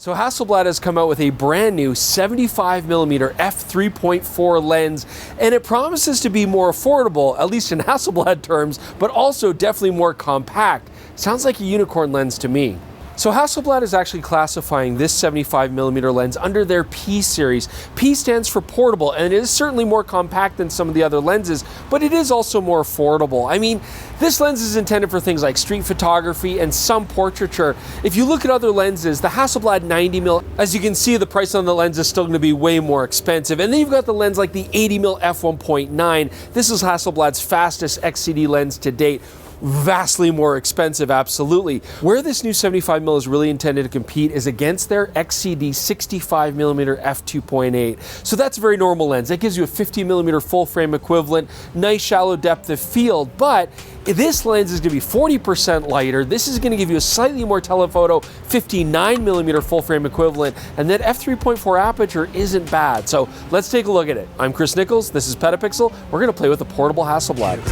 So Hasselblad has come out with a brand new 75mm f3.4 lens, and it promises to be more affordable, at least in Hasselblad terms, but also definitely more compact. Sounds like a unicorn lens to me. So Hasselblad is actually classifying this 75mm lens under their P series. P stands for portable, and it is certainly more compact than some of the other lenses, but it is also more affordable. I mean, this lens is intended for things like street photography and some portraiture. If you look at other lenses, the Hasselblad 90mm, as you can see, the price on the lens is still going to be way more expensive. And then you've got the lens like the 80mm f1.9. This is Hasselblad's fastest XCD lens to date. Vastly more expensive, absolutely. Where this new 75mm is really intended to compete is against their XCD 65mm f2.8. So that's a very normal lens. That gives you a 50mm full frame equivalent, nice shallow depth of field, but this lens is going to be 40% lighter. This is going to give you a slightly more telephoto, 59mm full frame equivalent, and that f3.4 aperture isn't bad. So let's take a look at it. I'm Chris Niccolls, this is PetaPixel. We're going to play with the portable Hasselblad.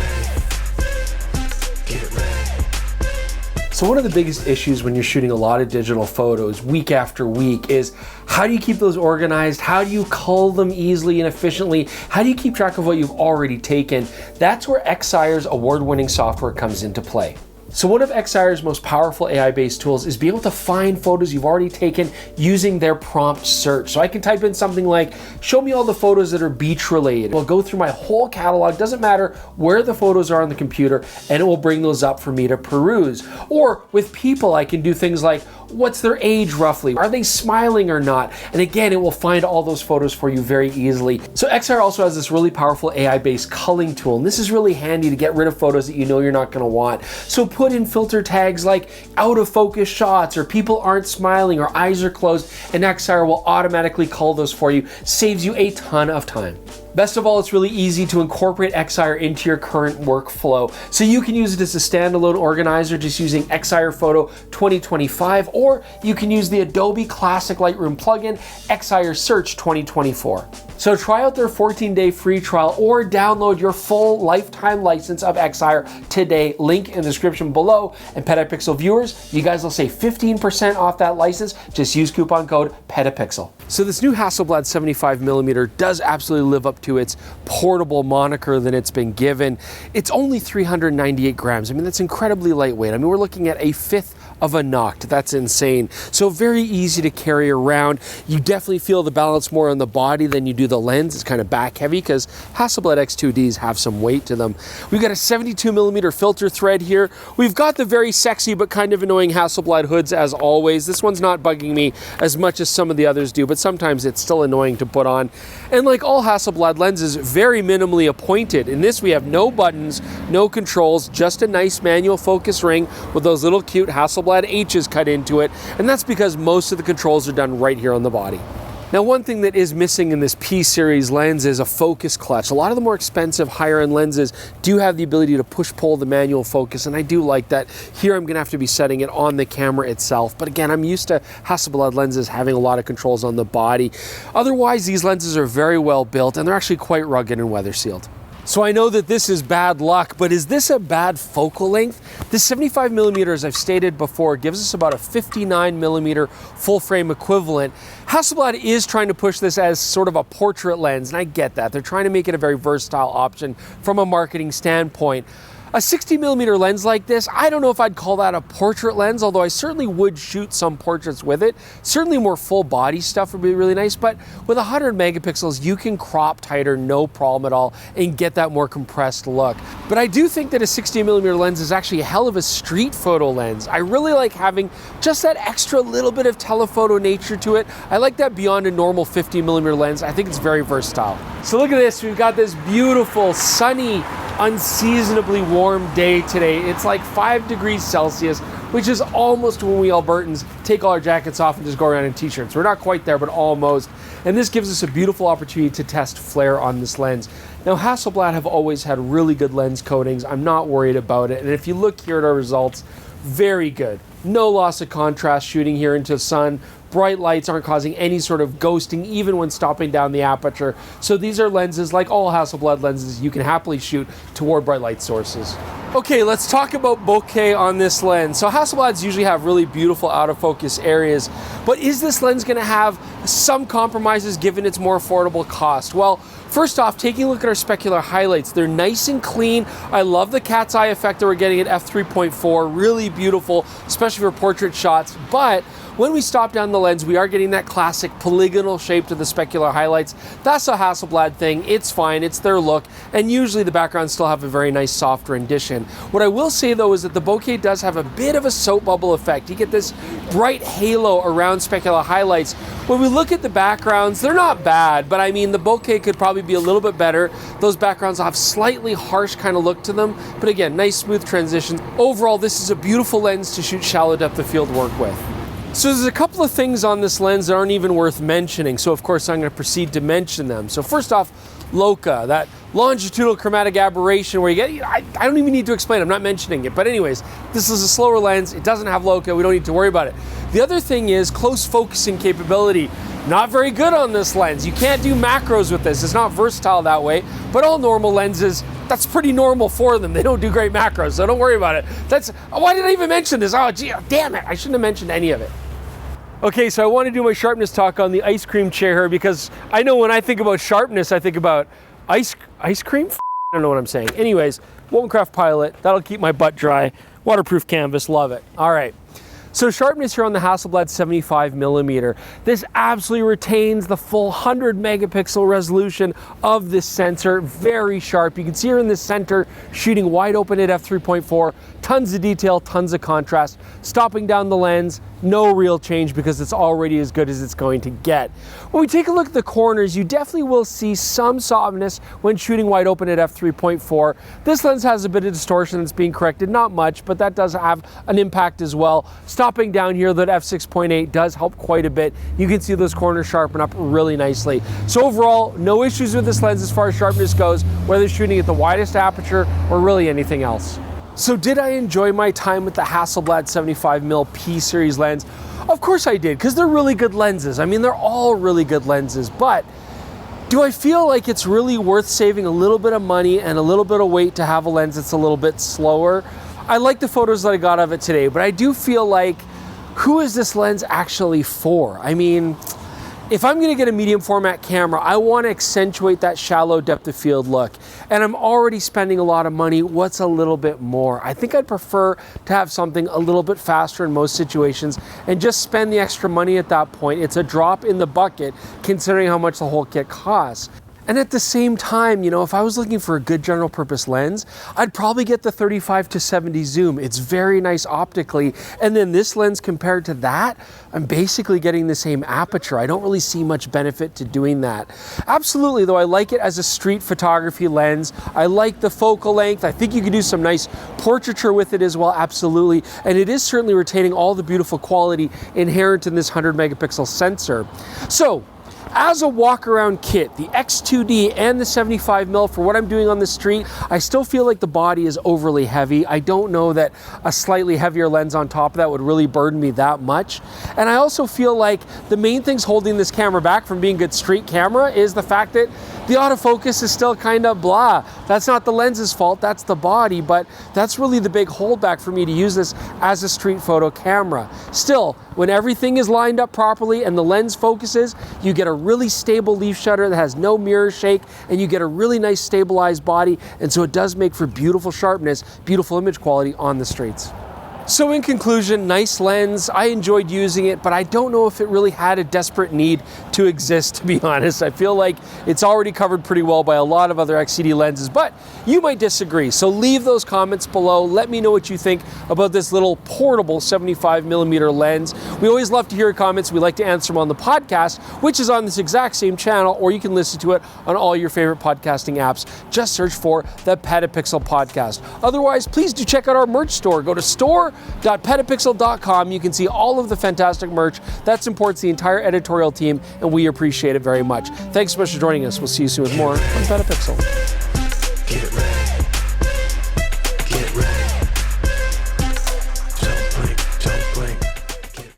So one of the biggest issues when you're shooting a lot of digital photos week after week is how do you keep those organized? How do you cull them easily and efficiently? How do you keep track of what you've already taken? That's where Excire's award-winning software comes into play. So one of Excire's most powerful AI-based tools is being able to find photos you've already taken using their prompt search. So I can type in something like, show me all the photos that are beach related. We'll go through my whole catalog, doesn't matter where the photos are on the computer, and it will bring those up for me to peruse. Or with people, I can do things like, what's their age roughly? Are they smiling or not? And again, it will find all those photos for you very easily. So Excire also has this really powerful AI-based culling tool, and this is really handy to get rid of photos that you know you're not gonna want. So put in filter tags like out of focus shots, or people aren't smiling, or eyes are closed, and Excire will automatically cull those for you. Saves you a ton of time. Best of all, it's really easy to incorporate Excire into your current workflow. So you can use it as a standalone organizer just using Excire Photo 2025, or you can use the Adobe Classic Lightroom plugin, Excire Search 2024. So try out their 14-day free trial or download your full lifetime license of Excire today. Link in the description below. And PetaPixel viewers, you guys will save 15% off that license. Just use coupon code PetaPixel. So this new Hasselblad 75mm does absolutely live up to its portable moniker that it's been given. It's only 398 grams. I mean, that's incredibly lightweight. I mean, we're looking at a fifth of a Noct. That's insane. So very easy to carry around. You definitely feel the balance more on the body than you do the lens. It's kind of back heavy because Hasselblad X2Ds have some weight to them. We've got a 72mm filter thread here. We've got the very sexy but kind of annoying Hasselblad hoods as always. This one's not bugging me as much as some of the others do, but sometimes it's still annoying to put on. And like all Hasselblad lenses, very minimally appointed. In this we have no buttons, no controls, just a nice manual focus ring with those little cute Hasselblad H's cut into it, and that's because most of the controls are done right here on the body. Now, one thing that is missing in this P-series lens is a focus clutch. A lot of the more expensive higher-end lenses do have the ability to push-pull the manual focus, and I do like that. Here I'm gonna have to be setting it on the camera itself, but again, I'm used to Hasselblad lenses having a lot of controls on the body. Otherwise, these lenses are very well built, and they're actually quite rugged and weather-sealed. So I know that this is bad luck, but is this a bad focal length? This 75mm, as I've stated before, gives us about a 59mm full frame equivalent. Hasselblad is trying to push this as sort of a portrait lens, and I get that. They're trying to make it a very versatile option from a marketing standpoint. A 60mm lens like this, I don't know if I'd call that a portrait lens, although I certainly would shoot some portraits with it. Certainly more full body stuff would be really nice, but with 100 megapixels, you can crop tighter, no problem at all, and get that more compressed look. But I do think that a 60mm lens is actually a hell of a street photo lens. I really like having just that extra little bit of telephoto nature to it. I like that beyond a normal 50mm lens. I think it's very versatile. So look at this, we've got this beautiful, sunny, unseasonably warm day today. It's like 5 degrees Celsius, which is almost when we Albertans take all our jackets off and just go around in t-shirts. We're not quite there, but almost. And this gives us a beautiful opportunity to test flare on this lens. Now, Hasselblad have always had really good lens coatings. I'm not worried about it. And if you look here at our results, very good. no loss of contrast shooting here into the sun. Bright lights aren't causing any sort of ghosting even when stopping down the aperture. So these are lenses, like all Hasselblad lenses, you can happily shoot toward bright light sources. Okay, let's talk about bokeh on this lens. So Hasselblads usually have really beautiful out of focus areas, but is this lens gonna have some compromises given its more affordable cost? Well, first off, taking a look at our specular highlights, they're nice and clean. I love the cat's eye effect that we're getting at f3.4, really beautiful, especially for portrait shots, but when we stop down the lens, we are getting that classic polygonal shape to the specular highlights. That's a Hasselblad thing, it's fine, it's their look, and usually the backgrounds still have a very nice soft rendition. What I will say though is that the bokeh does have a bit of a soap bubble effect. You get this bright halo around specular highlights. When we look at the backgrounds, they're not bad, but I mean the bokeh could probably be a little bit better. Those backgrounds will have slightly harsh kind of look to them, but again, nice smooth transitions. Overall, this is a beautiful lens to shoot shallow depth of field work with. So there's a couple of things on this lens that aren't even worth mentioning, so of course I'm going to proceed to mention them. So first off, Loca, that longitudinal chromatic aberration where you get, I don't even need to explain, I'm not mentioning it, but anyways, this is a slower lens, it doesn't have Loca, we don't need to worry about it. The other thing is close focusing capability. Not very good on this lens. You can't do macros with this, it's not versatile that way, but all normal lenses, that's pretty normal for them. They don't do great macros, so don't worry about it. Why did I even mention this? Oh gee, damn it, I shouldn't have mentioned any of it. Okay, so I want to do my sharpness talk on the ice cream chair here because I know when I think about sharpness, I think about ice cream? I don't know what I'm saying. Anyways, Woncraft Pilot, that'll keep my butt dry. Waterproof canvas, love it. All right. So sharpness here on the Hasselblad 75mm. This absolutely retains the full 100 megapixel resolution of this sensor. Very sharp. You can see her in the center shooting wide open at f3.4. Tons of detail, tons of contrast. Stopping down the lens, no real change because it's already as good as it's going to get. When we take a look at the corners, you definitely will see some softness when shooting wide open at f3.4. This lens has a bit of distortion that's being corrected, not much, but that does have an impact as well. Stopping down here, that f6.8 does help quite a bit. You can see those corners sharpen up really nicely. So overall, no issues with this lens as far as sharpness goes, whether shooting at the widest aperture or really anything else. So did I enjoy my time with the Hasselblad 75mm P series lens? Of course I did, because they're really good lenses. I mean, they're all really good lenses, but do I feel like it's really worth saving a little bit of money and a little bit of weight to have a lens that's a little bit slower? I like the photos that I got of it today, but I do feel like, who is this lens actually for? I mean, if I'm gonna get a medium format camera, I wanna accentuate that shallow depth of field look. And I'm already spending a lot of money, what's a little bit more? I think I'd prefer to have something a little bit faster in most situations and just spend the extra money at that point. It's a drop in the bucket considering how much the whole kit costs. And at the same time, you know, if I was looking for a good general purpose lens, I'd probably get the 35-70 zoom. It's very nice optically. And then this lens compared to that, I'm basically getting the same aperture. I don't really see much benefit to doing that. Absolutely though, I like it as a street photography lens. I like the focal length. I think you can do some nice portraiture with it as well, absolutely. And it is certainly retaining all the beautiful quality inherent in this 100 megapixel sensor. So, as a walk-around kit, the X2D and the 75mm for what I'm doing on the street, I still feel like the body is overly heavy. I don't know that a slightly heavier lens on top of that would really burden me that much. And I also feel like the main things holding this camera back from being a good street camera is the fact that the autofocus is still kind of blah. That's not the lens's fault, that's the body, but that's really the big holdback for me to use this as a street photo camera. Still, when everything is lined up properly and the lens focuses, you get a really stable leaf shutter that has no mirror shake, and you get a really nice stabilized body, and so it does make for beautiful sharpness, beautiful image quality on the streets. So in conclusion, nice lens, I enjoyed using it, but I don't know if it really had a desperate need to exist, to be honest. I feel like it's already covered pretty well by a lot of other XCD lenses, but you might disagree. So leave those comments below. Let me know what you think about this little portable 75mm lens. We always love to hear your comments. We like to answer them on the podcast, which is on this exact same channel, or you can listen to it on all your favorite podcasting apps. Just search for the PetaPixel Podcast. Otherwise, please do check out our merch store. Go to store.petapixel.com. You can see all of the fantastic merch that supports the entire editorial team, and we appreciate it very much. Thanks so much for joining us. We'll see you soon with more on PetaPixel.